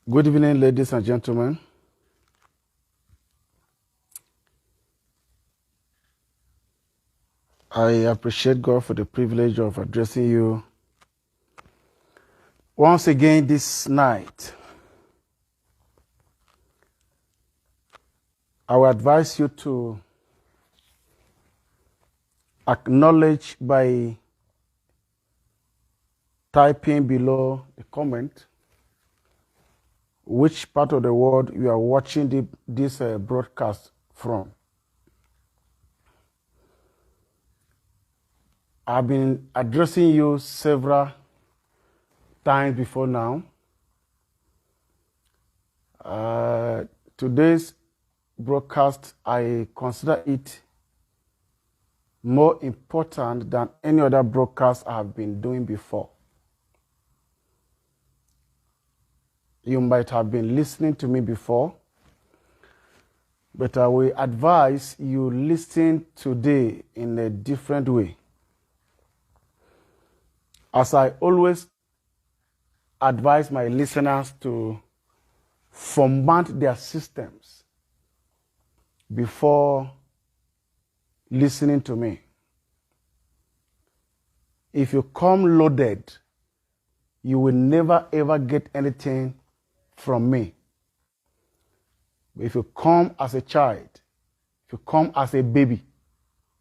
Good evening, ladies and gentlemen. I appreciate God for the privilege of addressing you once again this night. I will advise you to acknowledge by typing below the comment which part of the world you are watching this broadcast from. I've been addressing you several times before now. Today's broadcast, I consider it more important than any other broadcast I have been doing before. You might have been listening to me before, but I will advise you listen today in a different way. As I always advise my listeners to format their systems before listening to me. If you come loaded, you will never ever get anything from me. If you come as a child, if you come as a baby,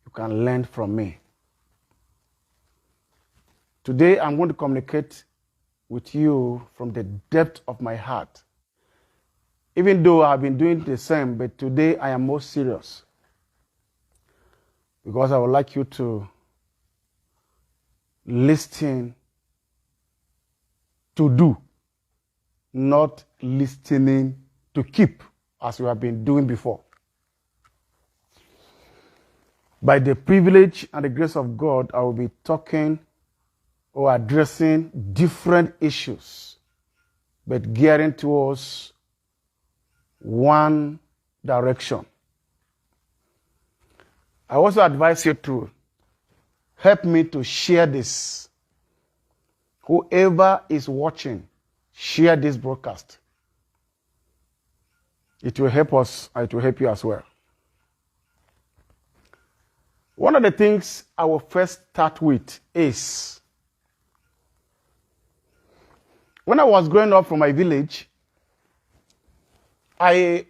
you can learn from me. Today, I'm going to communicate with you from the depth of my heart. Even though I've been doing the same, but today I am more serious. Because I would like you to listen to do, not listening to keep, as we have been doing before. By the privilege and the grace of God, I will be talking or addressing different issues, but gearing towards one direction. I also advise you to help me to share this. Whoever is watching, share this broadcast. It will help us, it will help you as well. One of the things I will first start with is, when I was growing up from my village, I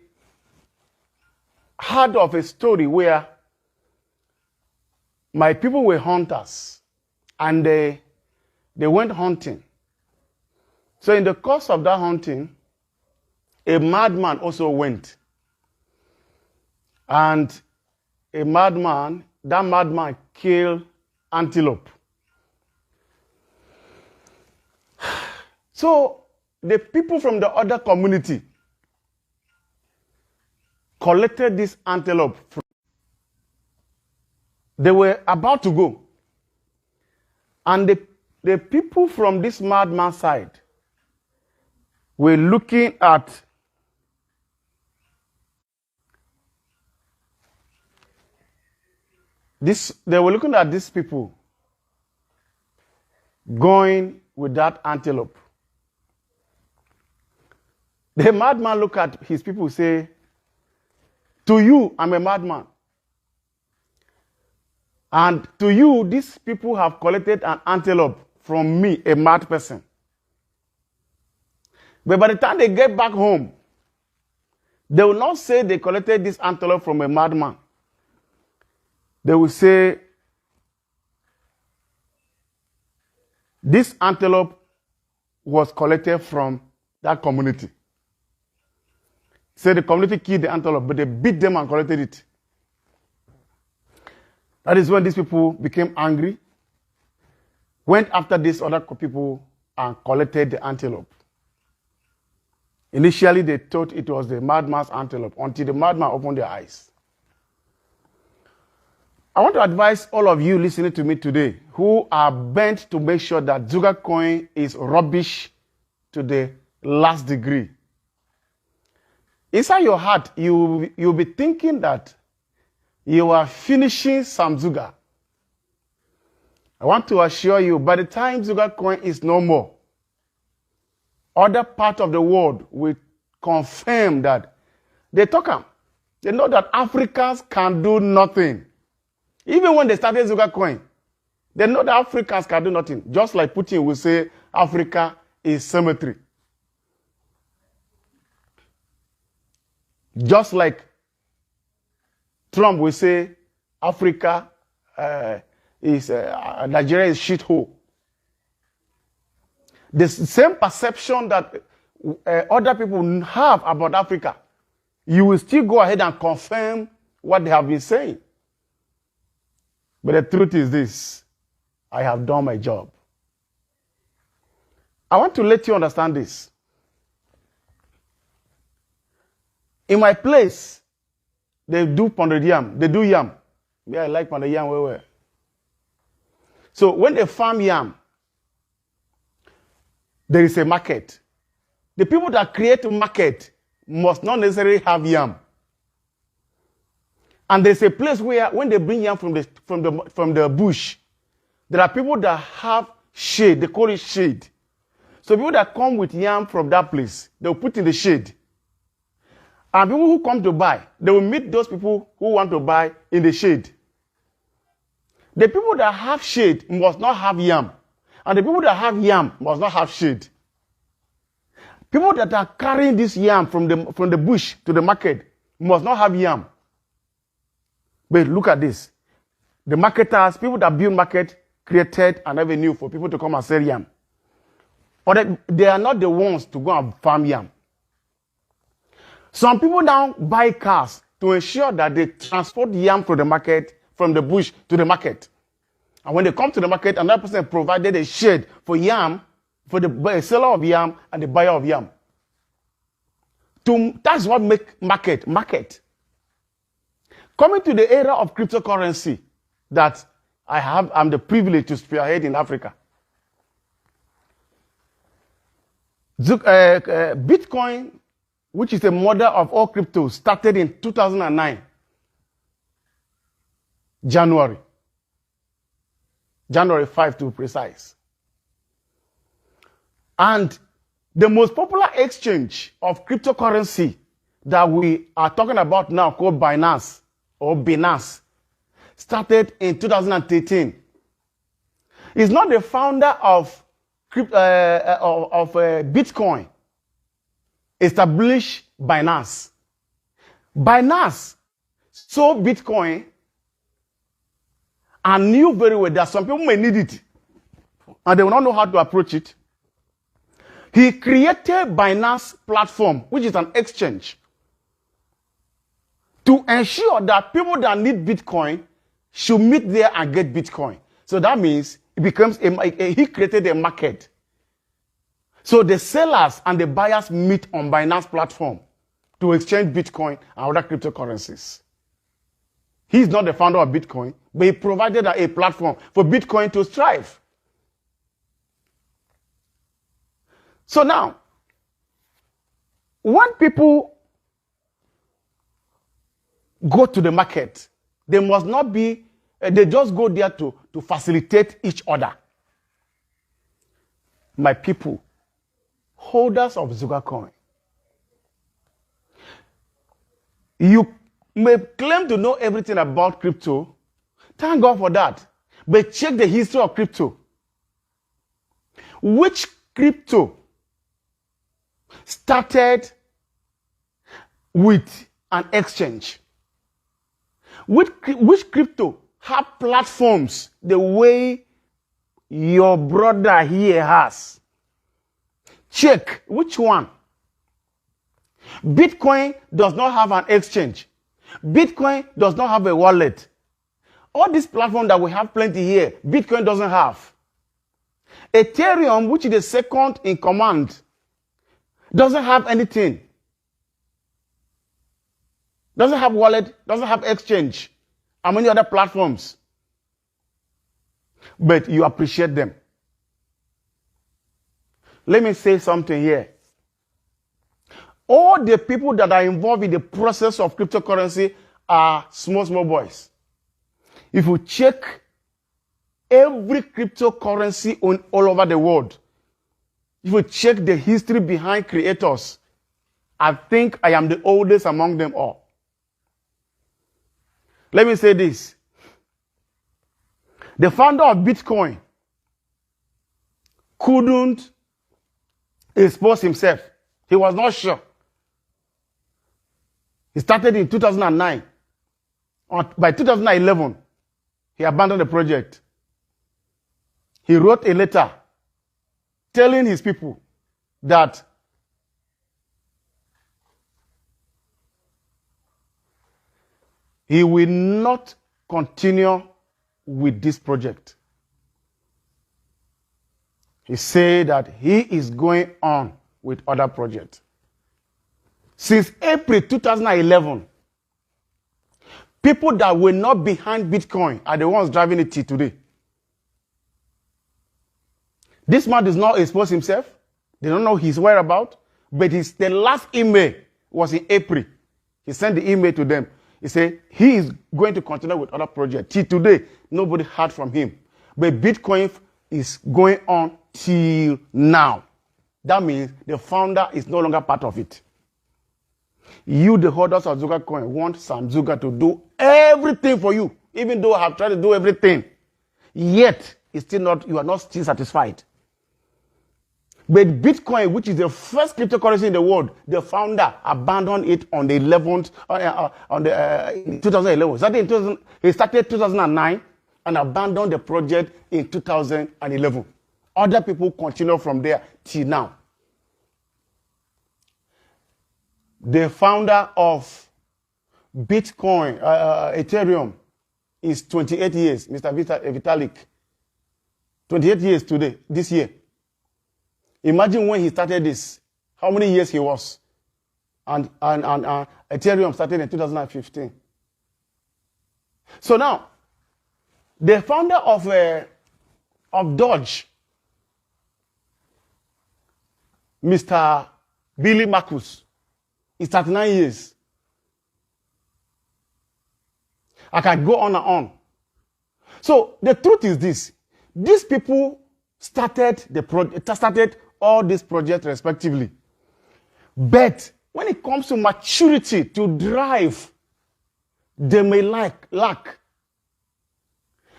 heard of a story where my people were hunters and they went hunting. So in the course of that hunting, a madman also went. And that madman killed antelope. So the people from the other community collected this antelope. They were about to go. And the people from this madman's side were looking at this. They were looking at these people going with that antelope. The madman looked at his people and say, "To you, I'm a madman. And to you, these people have collected an antelope from me, a mad person. But by the time they get back home, they will not say they collected this antelope from a madman. They will say, this antelope was collected from that community. Say the community killed the antelope, but they beat them and collected it. That is when these people became angry, went after these other people and collected the antelope. Initially, they thought it was the madman's antelope until the madman opened their eyes. I want to advise all of you listening to me today who are bent to make sure that Zugacoin is rubbish to the last degree. Inside your heart, you'll be thinking that you are finishing Samzuga. I want to assure you, by the time Zugacoin is no more, other part of the world will confirm that they talk am. They know that Africans can do nothing. Even when they started Zugacoin, they know that Africans can do nothing. Just like Putin will say, Africa is cemetery. Just like Trump will say, Africa is Nigeria is shithole. The same perception that other people have about Africa, you will still go ahead and confirm what they have been saying. But the truth is this: I have done my job. I want to let you understand this. In my place, they do pounded yam. They do yam. Yeah, I like pounded yam well. So when they farm yam, there is a market. The people that create a market must not necessarily have yam. And there's a place where when they bring yam from the bush, there are people that have shade. They call it shade. So people that come with yam from that place, they'll put in the shade. And people who come to buy, they will meet those people who want to buy in the shade. The people that have shade must not have yam. And the people that have yam must not have shade. People that are carrying this yam from the bush to the market must not have yam. But look at this. The marketers, people that build market, created an avenue for people to come and sell yam. But they are not the ones to go and farm yam. Some people now buy cars to ensure that they transport yam from the market, from the bush to the market. And when they come to the market, another person provided a shade for yam, for the seller of yam and the buyer of yam. That's what makes market. Coming to the era of cryptocurrency that I'm the privilege to spearhead in Africa. Bitcoin, which is the mother of all cryptos, started in 2009, January 5 to be precise. And the most popular exchange of cryptocurrency that we are talking about now, called Binance or Binance, started in 2013. It's not the founder of Bitcoin established Binance. Binance saw Bitcoin and knew very well that some people may need it and they will not know how to approach it. He created Binance platform, which is an exchange, to ensure that people that need Bitcoin should meet there and get Bitcoin. So that means it becomes he created a market. So the sellers and the buyers meet on Binance platform to exchange Bitcoin and other cryptocurrencies. He's not the founder of Bitcoin, but he provided a platform for Bitcoin to thrive. So now, when people go to the market, they must not be, they just go there to facilitate each other. My people, holders of Zugacoin, you may claim to know everything about crypto. Thank God for that. But check the history of crypto. Which crypto started with an exchange? Which crypto have platforms the way your brother here has? Check which one. Bitcoin does not have an exchange. Bitcoin does not have a wallet. All these platforms that we have plenty here, Bitcoin doesn't have. Ethereum, which is the second in command, doesn't have anything. Doesn't have wallet, doesn't have exchange, and many other platforms. But you appreciate them. Let me say something here. All the people that are involved in the process of cryptocurrency are small boys. If you check every cryptocurrency all over the world, If you check the history behind creators, I think I am the oldest among them all. Let me say this. The founder of Bitcoin couldn't expose himself. He was not sure. He started in 2009. By 2011, he abandoned the project. He wrote a letter telling his people that he will not continue with this project. He said that he is going on with other projects. Since April 2011, people that were not behind Bitcoin are the ones driving it till today. This man does not expose himself. They don't know his whereabouts. But the last email was in April. He sent the email to them. He said he is going to continue with other projects. Till today, nobody heard from him. But Bitcoin is going on till now. That means the founder is no longer part of it. You, the holders of Zugacoin, want Samzuga to do everything for you, even though I have tried to do everything. Yet, it's still not, you are not still satisfied. But Bitcoin, which is the first cryptocurrency in the world, the founder abandoned it on the 11th, in 2011. He started 2009 and abandoned the project in 2011. Other people continue from there till now. The founder of Bitcoin, Ethereum, is 28 years, Mr. Vitalik. 28 years today, this year. Imagine when he started this, how many years he was. And Ethereum started in 2015. So now, the founder of Doge, Mr. Billy Marcus, is 39 years. I can go on and on. So the truth is this. These people started all these projects respectively. But when it comes to maturity to drive, they may lack.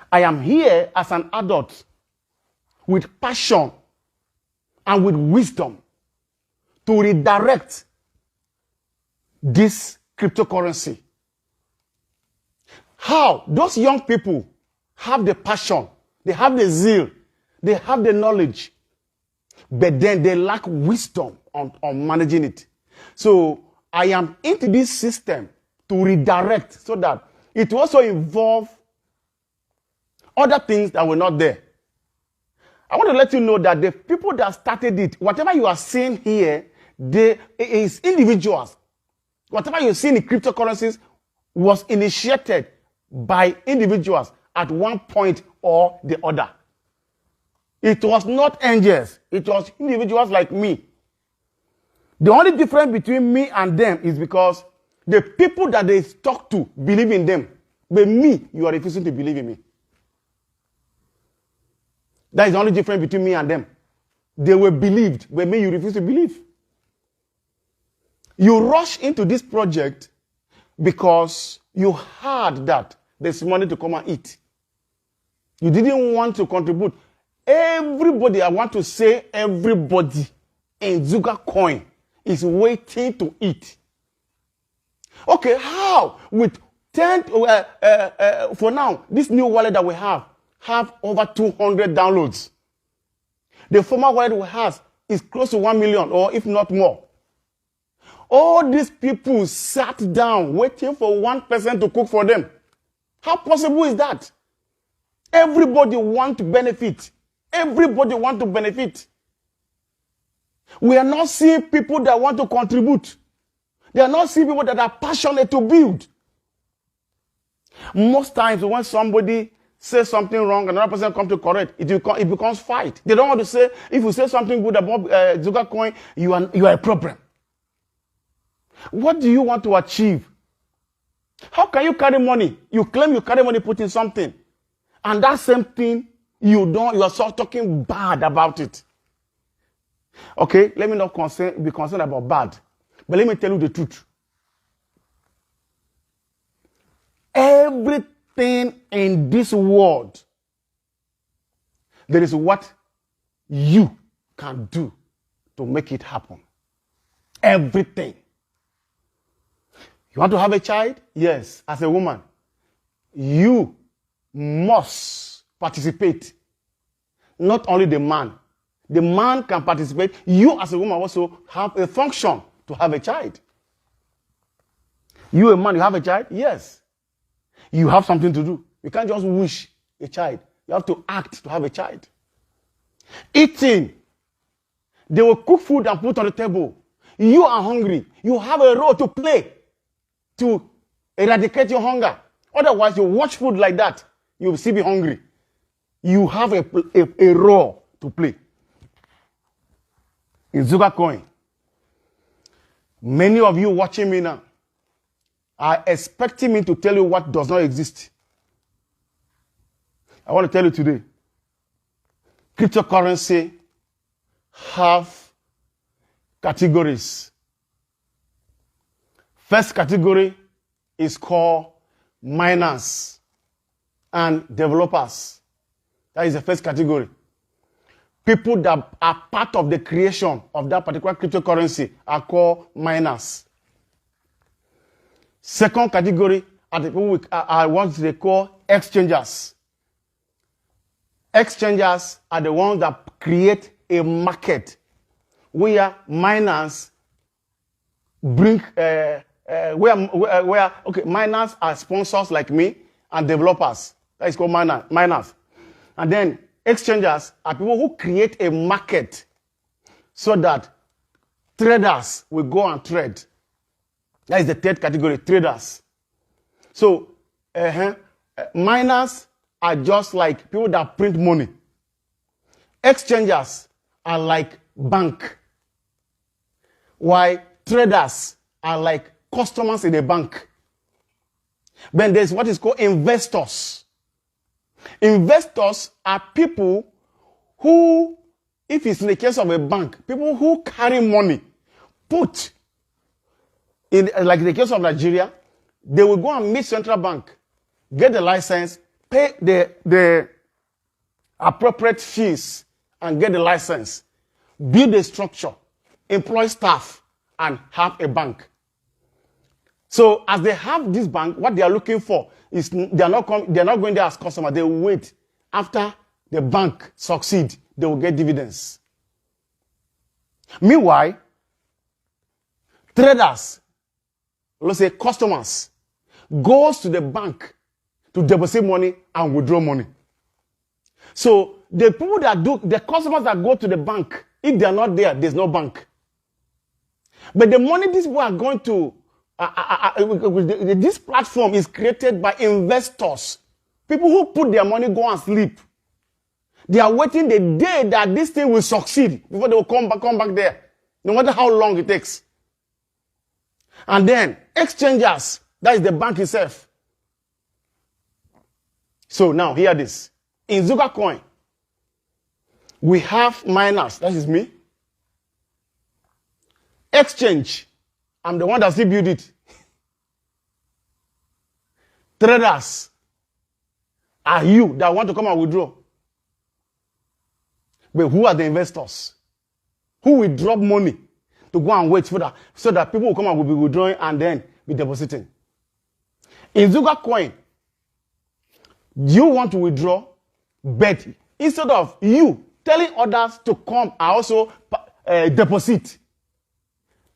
I am here as an adult with passion and with wisdom to redirect this cryptocurrency. How? Those young people have the passion, they have the zeal, they have the knowledge, but then they lack wisdom on managing it. So I am into this system to redirect so that it also involve other things that were not there. I want to let you know that the people that started it, whatever you are seeing here, is individuals. Whatever you see in cryptocurrencies was initiated by individuals at one point or the other. It was not angels. It was individuals like me. The only difference between me and them is because the people that they talk to believe in them. But me, you are refusing to believe in me. That is the only difference between me and them. They were believed, but me, you refuse to believe. You rush into this project because you heard that there's money to come and eat. You didn't want to contribute. Everybody, I want to say everybody in Zugacoin is waiting to eat. Okay, how? With 10, for now, this new wallet that we have over 200 downloads. The former wallet we have is close to 1 million, or if not more. All these people sat down waiting for one person to cook for them. How possible is that? Everybody wants to benefit. Everybody wants to benefit. We are not seeing people that want to contribute. They are not seeing people that are passionate to build. Most times when somebody says something wrong and another person comes to correct, it becomes fight. They don't want to say, if you say something good about Zugacoin, you are a problem. What do you want to achieve? How can you carry money? You claim you carry money, put in something. And that same thing, you are so talking bad about it. Okay, let me not be concerned about bad. But let me tell you the truth. Everything in this world, there is what you can do to make it happen. Everything. You want to have a child? Yes, as a woman. You must participate. Not only the man. The man can participate. You as a woman also have a function to have a child. You a man, you have a child? Yes. You have something to do. You can't just wish a child. You have to act to have a child. Eating. They will cook food and put on the table. You are hungry. You have a role to play to eradicate your hunger. Otherwise, you watch food like that, you will still be hungry. You have a role to play. In Zugacoin, many of you watching me now are expecting me to tell you what does not exist. I want to tell you today, cryptocurrency have categories. First category is called miners and developers. That is the first category. People that are part of the creation of that particular cryptocurrency are called miners. Second category are the people are what they call exchangers. Exchangers are the ones that create a market where miners bring miners are sponsors like me and developers. That is called miners. And then exchangers are people who create a market so that traders will go and trade. That is the third category, traders. So miners are just like people that print money. Exchangers are like bank. While traders are like customers in a bank. Then there's what is called investors. Investors are people who, if it's in the case of a bank, people who carry money, put in, like in the case of Nigeria, they will go and meet central bank, get the license, pay the appropriate fees, and get the license, build a structure, employ staff, and have a bank. So as they have this bank, what they are looking for is they are not going there as customers. They will wait. After the bank succeed, they will get dividends. Meanwhile, traders, let's say customers, goes to the bank to deposit money and withdraw money. So the people that do, the customers that go to the bank, if they are not there, there's no bank. But the money these people are going to, this platform is created by investors. People who put their money, go and sleep. They are waiting the day that this thing will succeed before they will come back there, no matter how long it takes. And then exchangers, that is the bank itself. So now hear this. In Zugacoin, we have miners, that is me. Exchange, I'm the one that still build it. Traders are you that want to come and withdraw. But who are the investors? Who will drop money to go and wait for that, so that people will come and will be withdrawing and then be depositing. In Zugacoin, you want to withdraw, but instead of you telling others to come and also deposit,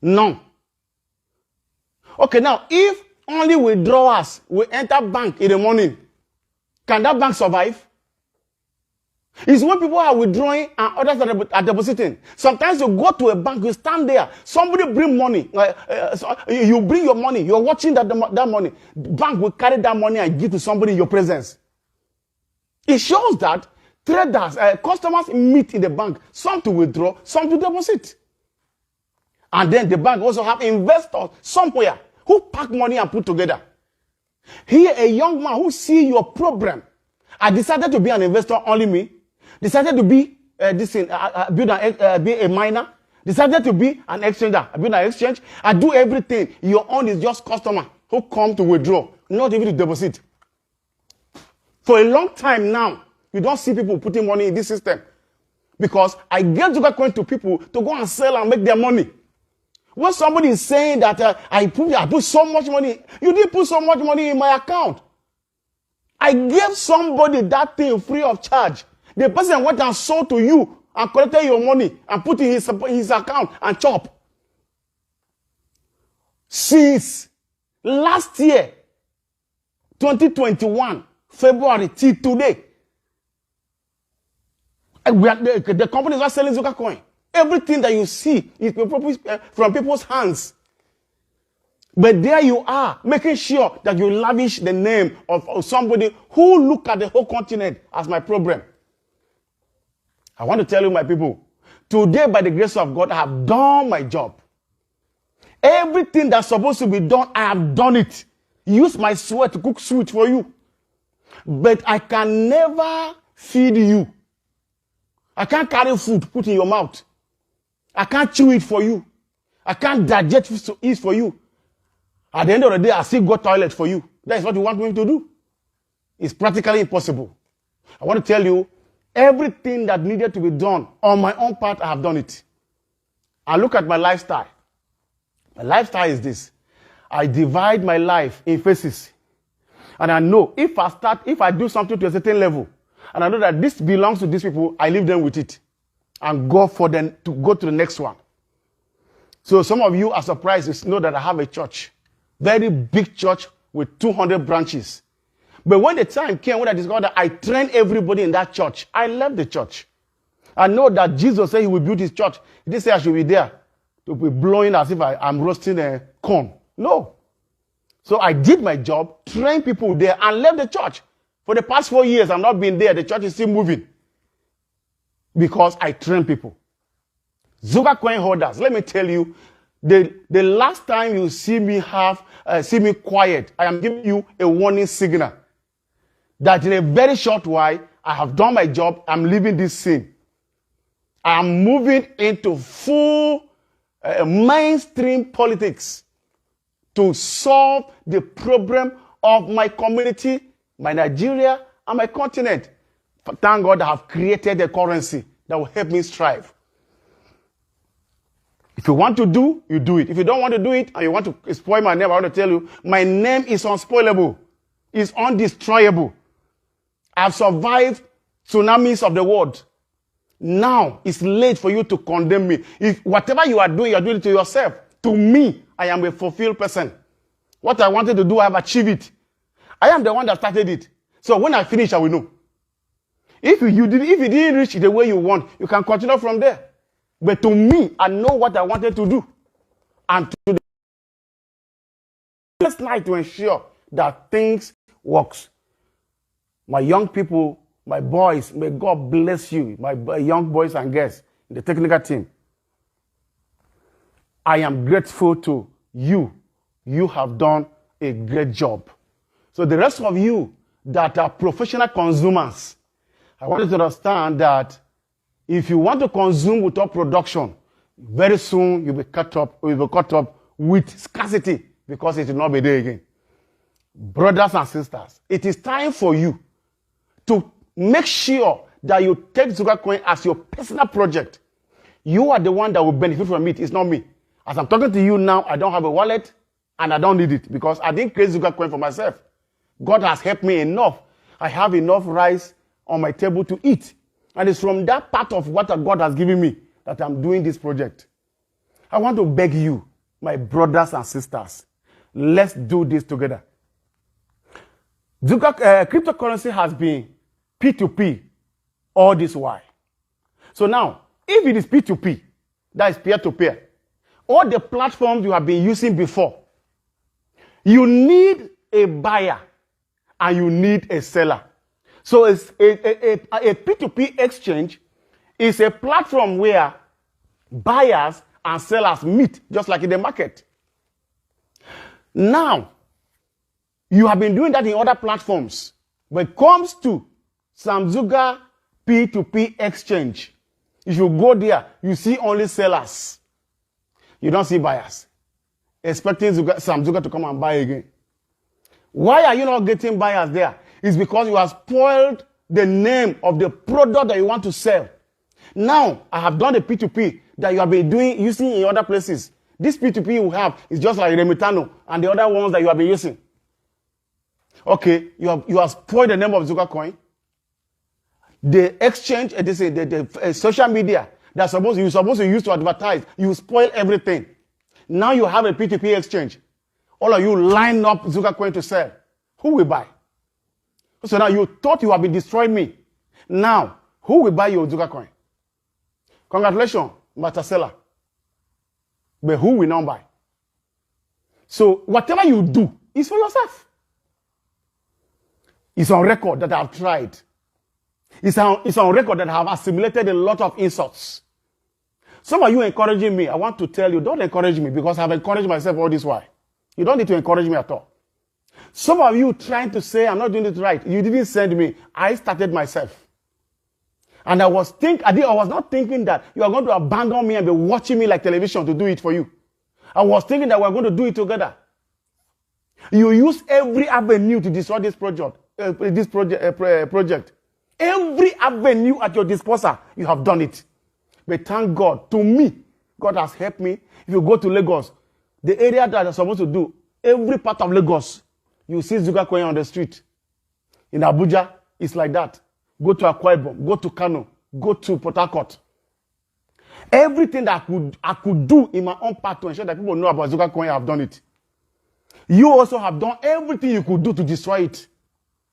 no. Okay, now if only withdrawers will enter bank in the morning, can that bank survive? It's when people are withdrawing and others are depositing. Sometimes you go to a bank, you stand there, somebody bring money, you bring your money, you're watching that money. The bank will carry that money and give to somebody in your presence. It shows that traders, customers meet in the bank, some to withdraw, some to deposit. And then the bank also have investors somewhere who pack money and put together. Here, a young man who see your problem, I decided to be an investor, only me, decided to be this thing, be a miner, decided to be an exchanger, I build an exchange, I do everything. Your own is just customer who come to withdraw, not even to deposit. For a long time now, you don't see people putting money in this system because I get Zugacoin to people to go and sell and make their money. When somebody is saying that I put so much money, you didn't put so much money in my account. I gave somebody that thing free of charge. The person went and sold to you and collected your money and put in his account and chop. Since last year, 2021, February till today, the companies are selling Zugacoin. Everything that you see is from people's hands. But there you are, making sure that you lavish the name of somebody who look at the whole continent as my problem. I want to tell you, my people, today, by the grace of God, I have done my job. Everything that's supposed to be done, I have done it. Use my sweat to cook sweet for you. But I can never feed you. I can't carry food, put in your mouth. I can't chew it for you. I can't digest it for you. At the end of the day, I still go toilet for you. That is what you want me to do. It's practically impossible. I want to tell you, everything that needed to be done on my own part, I have done it. I look at my lifestyle. My lifestyle is this. I divide my life in phases. And I know if I do something to a certain level, and I know that this belongs to these people, I leave them with it and go for them to go to the next one. So some of you are surprised to know that I have a church. Very big church with 200 branches. But when the time came when I discovered that I trained everybody in that church, I left the church. I know that Jesus said he will build his church. He didn't say I should be there to be blowing as if I'm roasting a corn. No. So I did my job, trained people there, and left the church. For the past 4 years, I've not been there. The church is still moving. Because I train people. Zugacoin holders, let me tell you, the last time you see me quiet, I am giving you a warning signal that in a very short while, I have done my job, I'm leaving this scene. I am moving into full mainstream politics to solve the problem of my community, my Nigeria, and my continent. Thank God I have created a currency that will help me strive. If you want to do, you do it. If you don't want to do it and you want to spoil my name, I want to tell you, my name is unspoilable. It's undestroyable. I've survived tsunamis of the world. Now it's late for you to condemn me. If whatever you are doing it to yourself. To me, I am a fulfilled person. What I wanted to do, I have achieved it. I am the one that started it. So when I finish, I will know. If you didn't reach the way you want, you can continue from there. But to me, I know what I wanted to do. And to the first night to ensure that things works. My young people, my boys, may God bless you, my young boys and girls in the technical team. I am grateful to you. You have done a great job. So the rest of you that are professional consumers, I want you to understand that if you want to consume without production, very soon you'll be caught up with scarcity because it will not be there again. Brothers and sisters, it is time for you to make sure that you take Zugacoin as your personal project. You are the one that will benefit from it. It's not me. As I'm talking to you now, I don't have a wallet and I don't need it because I didn't create Zugacoin for myself. God has helped me enough. I have enough rice on my table to eat. And it's from that part of what God has given me that I'm doing this project. I want to beg you, my brothers and sisters, let's do this together. Cryptocurrency has been P2P all this while. So now, if it is P2P, that is peer-to-peer, all the platforms you have been using before, you need a buyer and you need a seller. So it's a P2P exchange is a platform where buyers and sellers meet, just like in the market. Now, you have been doing that in other platforms. When it comes to Samzuga P2P exchange, If you go there, you see only sellers. You don't see buyers. Expecting Samzuga to come and buy again. Why are you not getting buyers there? It's because you have spoiled the name of the product that you want to sell. Now, I have done the P2P that you have been using in other places. This P2P you have is just like Remitano and the other ones that you have been using. Okay, you have spoiled the name of Zugacoin. The exchange, the social media you're supposed to use to advertise, you spoil everything. Now you have a P2P exchange. All of you line up Zugacoin to sell. Who will buy? So now you thought you have been destroying me. Now, who will buy your Zugacoin? Congratulations, Master Seller. But who will not buy? So whatever you do is for yourself. It's on record that I've tried. It's on record that I have assimilated a lot of insults. Some of you encouraging me, I want to tell you, don't encourage me because I've encouraged myself all this while. You don't need to encourage me at all. Some of you trying to say I'm not doing it right. You didn't send me. I started myself. And I was not thinking that you are going to abandon me and be watching me like television to do it for you. I was thinking that we're going to do it together. You use every avenue to destroy this project. Every avenue at your disposal, you have done it. But thank God, to me, God has helped me. If you go to Lagos, the area that you're supposed to do, every part of Lagos, you see Zugacoin on the street. In Abuja, it's like that. Go to Akwa Ibom, go to Kano, go to Port Harcourt. Everything that I could do in my own part to ensure that people know about Zugacoin, I have done it. You also have done everything you could do to destroy it.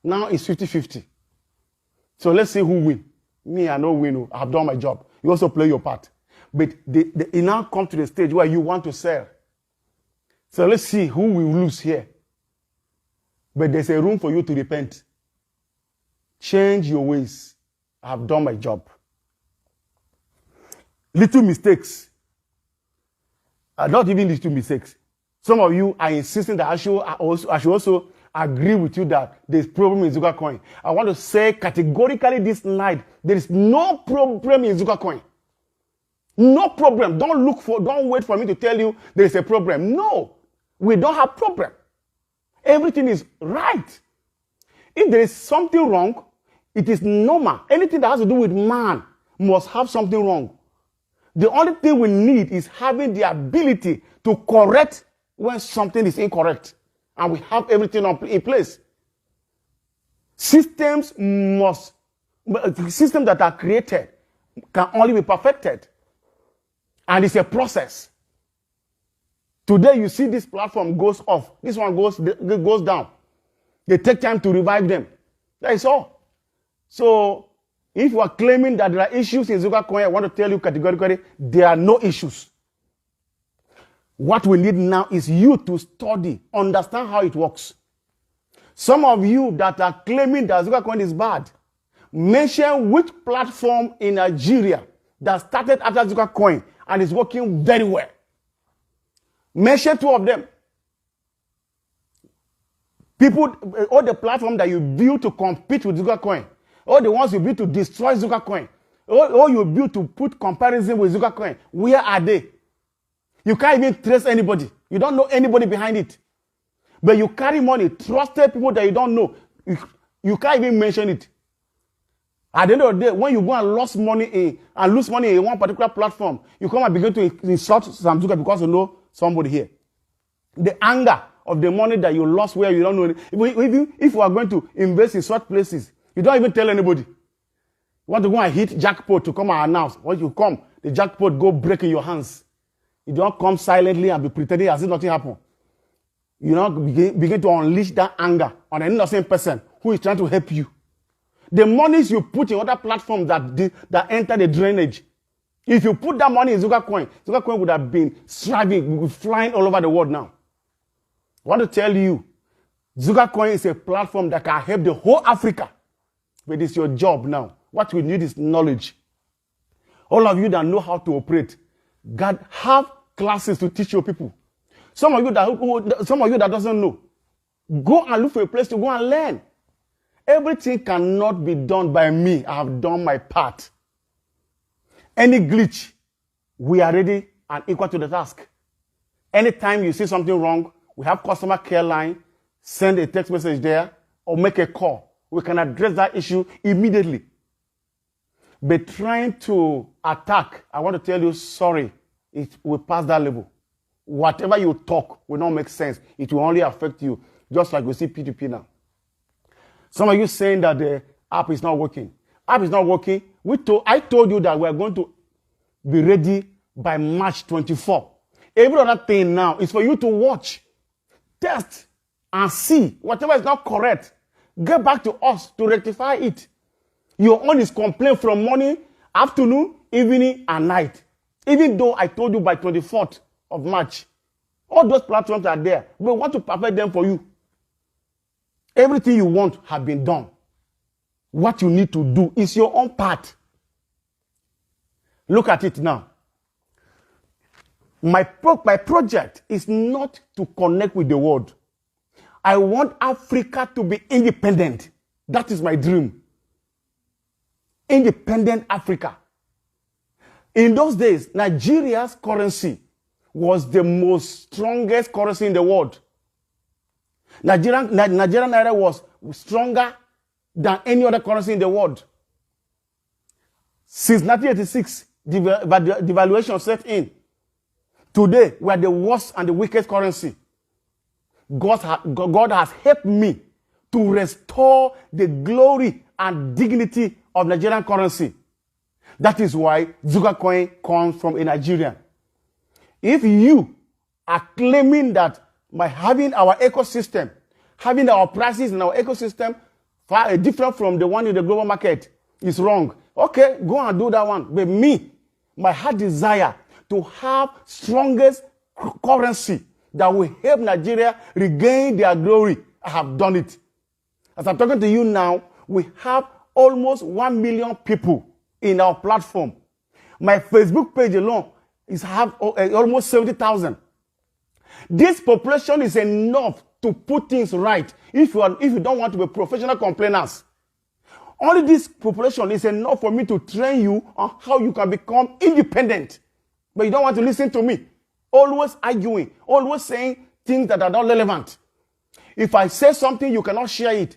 Now it's 50-50. So let's see who wins. Me, I know win. I have done my job. You also play your part. But it now comes to the stage where you want to sell. So let's see who will lose here. But there's a room for you to repent. Change your ways. I have done my job. Little mistakes. Not even little mistakes. Some of you are insisting that I should also agree with you that there's problem in Zugacoin. I want to say categorically this night, there is no problem in Zugacoin. No problem. Don't wait for me to tell you there is a problem. No, we don't have problem. Everything is right. If there is something wrong, it is normal. Anything that has to do with man must have something wrong. The only thing we need is having the ability to correct when something is incorrect. And we have everything in place. Systems that are created can only be perfected. And it's a process. Today you see this platform goes off. This one goes down. They take time to revive them. That is all. So if you are claiming that there are issues in Zugacoin, I want to tell you categorically, there are no issues. What we need now is you to study, understand how it works. Some of you that are claiming that Zugacoin is bad, mention which platform in Nigeria that started after Zugacoin and is working very well. Mention 2 of them. People, all the platforms that you build to compete with Zugacoin, all the ones you build to destroy Zugacoin, all you build to put comparison with Zugacoin, where are they? You can't even trace anybody. You don't know anybody behind it. But you carry money, trusted people that you don't know. You can't even mention it. At the end of the day, when you go and lose money in one particular platform, you come and begin to insult Samzuga because you know somebody here. The anger of the money that you lost where you don't know. If you are going to invest in such places, you don't even tell anybody. You want to go and hit jackpot to come and announce. When you come, the jackpot go break in your hands. You don't come silently and be pretending as if nothing happened. You now begin to unleash that anger on an innocent person who is trying to help you. The monies you put in other platforms that enter the drainage, if you put that money in Zugacoin would have been striving, flying all over the world now. I want to tell you, Zugacoin is a platform that can help the whole Africa. But it's your job now. What we need is knowledge. All of you that know how to operate, God have classes to teach your people. Some of you that doesn't know, go and look for a place to go and learn. Everything cannot be done by me. I have done my part. Any glitch, we are ready and equal to the task. Anytime you see something wrong, we have customer care line, send a text message there, or make a call. We can address that issue immediately. But trying to attack, I want to tell you, sorry, it will pass that level. Whatever you talk will not make sense. It will only affect you, just like we see P2P now. Some of you saying that the app is not working. App is not working. I told you that we are going to be ready by March 24. Every other thing now is for you to watch, test, and see. Whatever is not correct, get back to us to rectify it. Your own is complaint from morning, afternoon, evening, and night. Even though I told you by 24th of March, all those platforms are there. We want to perfect them for you. Everything you want has been done. What you need to do is your own part. Look at it now. My project is not to connect with the world. I want Africa to be independent. That is my dream. Independent Africa. In those days, Nigeria's currency was the most strongest currency in the world. Nigerian naira was stronger than any other currency in the world. Since 1986, devaluation set in. Today, we are the worst and the weakest currency. God has helped me to restore the glory and dignity of Nigerian currency. That is why Zugacoin comes from a Nigerian. If you are claiming that by having our ecosystem, having our prices in our ecosystem far different from the one in the global market is wrong, okay, go and do that one. But me, my heart desire to have strongest currency that will help Nigeria regain their glory, I have done it. As I'm talking to you now, we have almost 1 million people in our platform. My Facebook page alone is almost 70,000. This population is enough to put things right if you don't want to be professional complainers. Only this population is enough for me to train you on how you can become independent. But you don't want to listen to me. Always arguing, always saying things that are not relevant. If I say something, you cannot share it.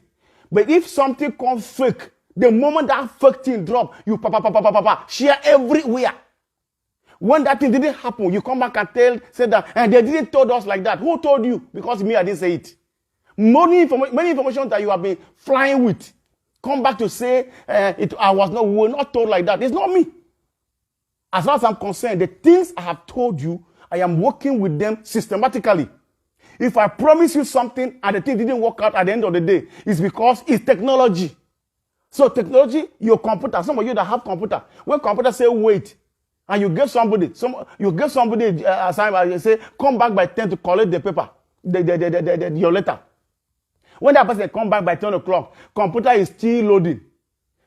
But if something comes fake, the moment that fake thing drop, you share everywhere. When that thing didn't happen, you come back and say that, and they didn't told us like that. Who told you? Because me, I didn't say it. Many information that you have been flying with, come back to say, we were not told like that. It's not me. As far as I'm concerned, the things I have told you, I am working with them systematically. If I promise you something and the thing didn't work out at the end of the day, it's because it's technology. So technology, your computer, some of you that have computer, when computer say wait, and you give somebody assignment, you say, come back by 10 to collect the paper, your letter. When that person come back by 10 o'clock, computer is still loading.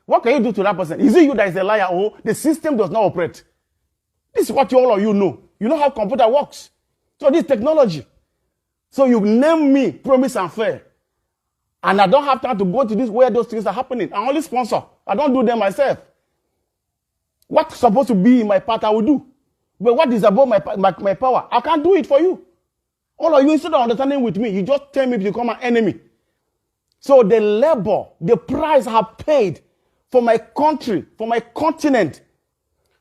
What can you do to that person? Is it you that is a liar or the system does not operate? This is what all of you know. You know how computer works. So this technology. So you name me Promise and Fair. And I don't have time to go to this where those things are happening. I only sponsor. I don't do them myself. What's supposed to be in my part, I will do. But what is above my power, I can't do it for you. All of you, instead of understanding with me, you just tell me to become an enemy. So the labor, the price I have paid for my country, for my continent,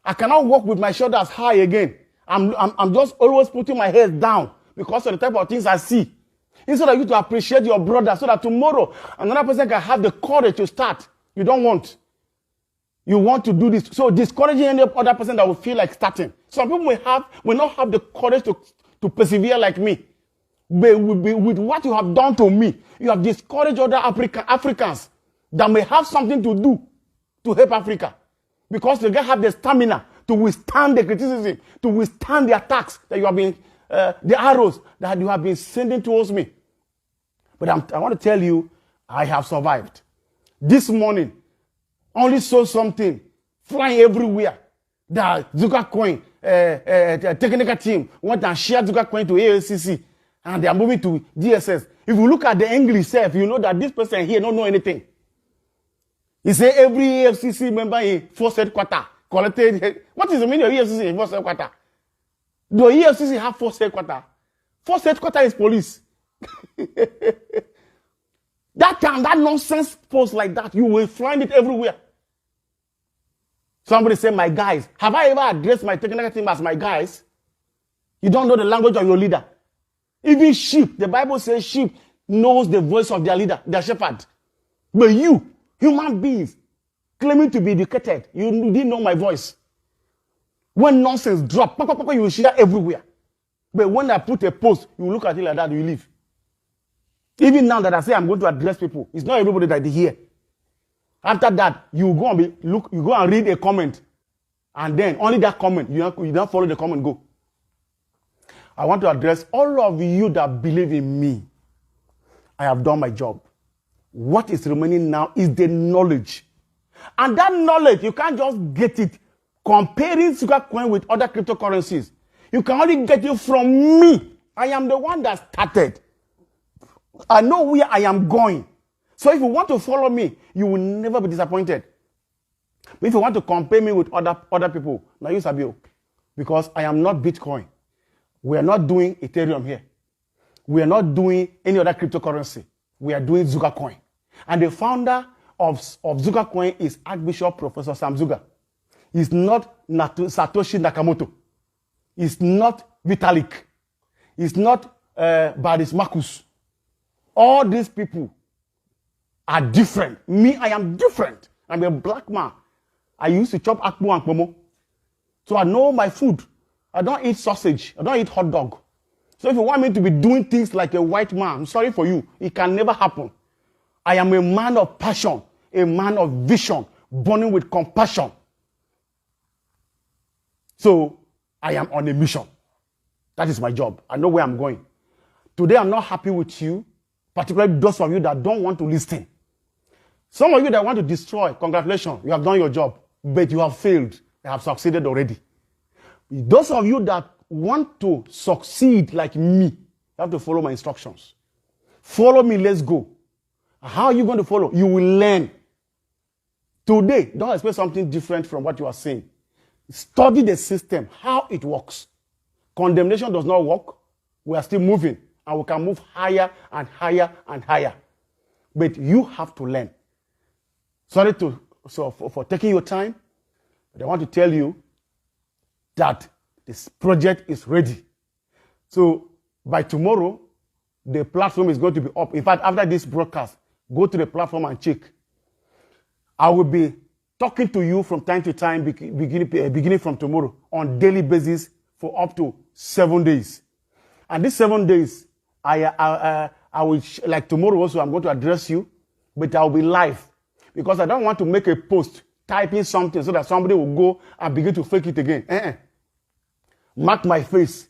I cannot walk with my shoulders high again. I'm just always putting my head down because of the type of things I see. Instead of you to appreciate your brother so that tomorrow another person can have the courage to start. You don't want. You want to do this. So discouraging any other person that will feel like starting. Some people will not have the courage to persevere like me. But with what you have done to me, you have discouraged other Africans that may have something to do to help Africa. Because they have the stamina to withstand the criticism, to withstand the attacks that you have been, the arrows that you have been sending towards me. But I want to tell you, I have survived. This morning, only saw something flying everywhere. The Zugacoin technical team went and shared Zugacoin to ALCC, and they are moving to DSS. If you look at the English self, you know that this person here don't know anything. He say every AFCC member in force headquarters collected. What is the meaning of EFCC in force headquarters? The EFCC have force headquarters. Force headquarters is police. That time, that nonsense post like that, you will find it everywhere. Somebody say, my guys. Have I ever addressed my technical team as my guys? You don't know the language of your leader. Even sheep, the Bible says sheep knows the voice of their leader, their shepherd. But you, human beings, claiming to be educated, you didn't know my voice. When nonsense drop, you will share everywhere. But when I put a post, you look at it like that, you leave. Even now that I say I'm going to address people, it's not everybody that they hear. After that, you go and read a comment, and then only that comment, you don't follow the comment, go. I want to address all of you that believe in me. I have done my job. What is remaining now is the knowledge. And that knowledge, you can't just get it comparing Zugacoin with other cryptocurrencies. You can only get it from me. I am the one that started. I know where I am going. So if you want to follow me, you will never be disappointed. But if you want to compare me with other people, now you Sabio, because I am not Bitcoin. We are not doing Ethereum here. We are not doing any other cryptocurrency. We are doing Zugacoin. And the founder of Zugacoin is Archbishop Professor Samzuga. He's not Satoshi Nakamoto. He's not Vitalik. He's not Baris Marcus. All these people are different. Me, I am different. I'm a black man. I used to chop akpu and pomo. So I know my food. I don't eat sausage. I don't eat hot dog. So if you want me to be doing things like a white man, I'm sorry for you. It can never happen. I am a man of passion, a man of vision, burning with compassion. So I am on a mission. That is my job. I know where I'm going. Today I'm not happy with you, particularly those of you that don't want to listen. Some of you that want to destroy, congratulations, you have done your job, but you have failed. You have succeeded already. Those of you that want to succeed like me, you have to follow my instructions. Follow me, let's go. How are you going to follow? You will learn. Today, don't expect something different from what you are saying. Study the system, how it works. Condemnation does not work. We are still moving, and we can move higher and higher and higher. But you have to learn. Sorry for taking your time, but I want to tell you that this project is ready. So by tomorrow, the platform is going to be up. In fact, after this broadcast, go to the platform and check. I will be talking to you from time to time, beginning from tomorrow, on daily basis for up to 7 days. And these 7 days, I will, like tomorrow also, I'm going to address you, but I will be live. Because I don't want to make a post, typing something so that somebody will go and begin to fake it again. Mark my face.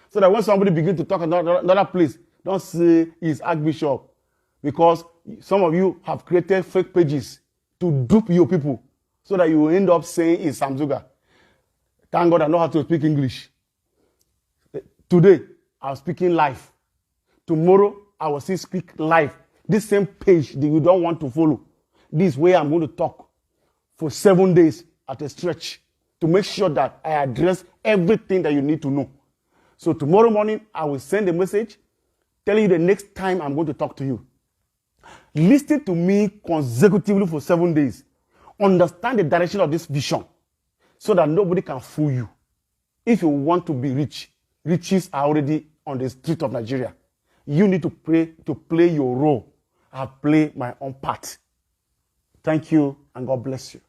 So that when somebody begins to talk another place, don't say he's Archbishop. Because some of you have created fake pages to dupe your people so that you will end up saying it's Samzuga. Thank God I know how to speak English. Today, I'm speaking live. Tomorrow, I will still speak live. This same page that you don't want to follow. This way I'm going to talk for 7 days at a stretch to make sure that I address everything that you need to know. So tomorrow morning, I will send a message telling you the next time I'm going to talk to you. Listen to me consecutively for 7 days. Understand the direction of this vision so that nobody can fool you. If you want to be rich, riches are already on the street of Nigeria. You need to play your role. I play my own part. Thank you, and God bless you.